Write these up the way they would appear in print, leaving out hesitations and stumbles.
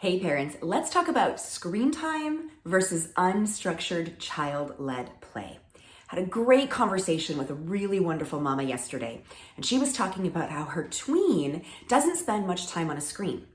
Hey parents, let's talk about screen time versus unstructured child-led play. Had a great conversation with a really wonderful mama yesterday, and she was talking about how her tween doesn't spend much time on a screen.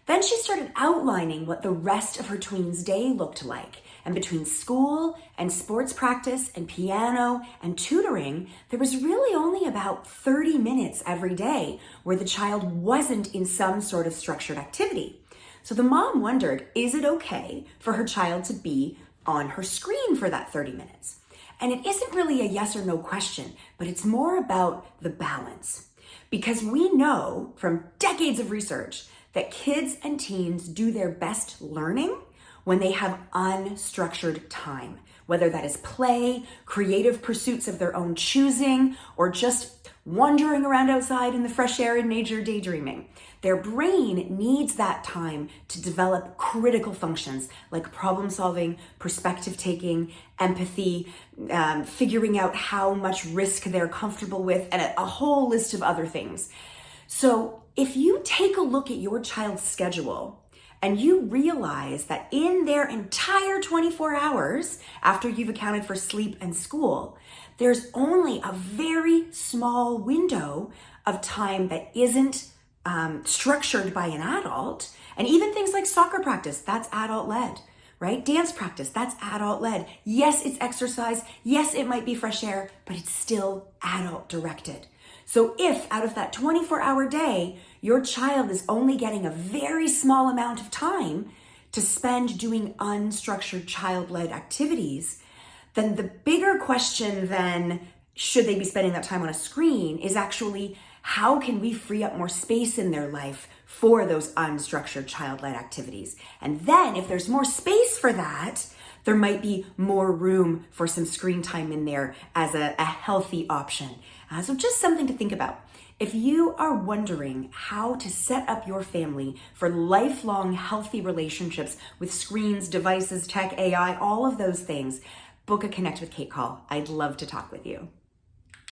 Then she started outlining what the rest of her tween's day looked like. And between school and sports practice and piano and tutoring, there was really only about 30 minutes every day where the child wasn't in some sort of structured activity. So the mom wondered, is it okay for her child to be on her screen for that 30 minutes? And it isn't really a yes or no question, but it's more about the balance. Because we know from decades of research that kids and teens do their best learning when they have unstructured time, whether that is play, creative pursuits of their own choosing, or just wandering around outside in the fresh air and nature daydreaming. Their brain needs that time to develop critical functions like problem solving, perspective taking, empathy, figuring out how much risk they're comfortable with, and a whole list of other things. So if you take a look at your child's schedule and you realize that in their entire 24 hours after you've accounted for sleep and school, there's only a very small window of time that isn't structured by an adult. And even things like soccer practice, that's adult led, right? Dance practice, that's adult led. Yes, it's exercise. Yes, it might be fresh air, but it's still adult directed. So if out of that 24-hour day, your child is only getting a very small amount of time to spend doing unstructured child-led activities, then the bigger question than should they be spending that time on a screen is actually how can we free up more space in their life for those unstructured child-led activities? And then if there's more space for that, there might be more room for some screen time in there as a healthy option. So just something to think about. If you are wondering how to set up your family for lifelong healthy relationships with screens, devices, tech, AI, all of those things, book a Connect with Kate call. I'd love to talk with you.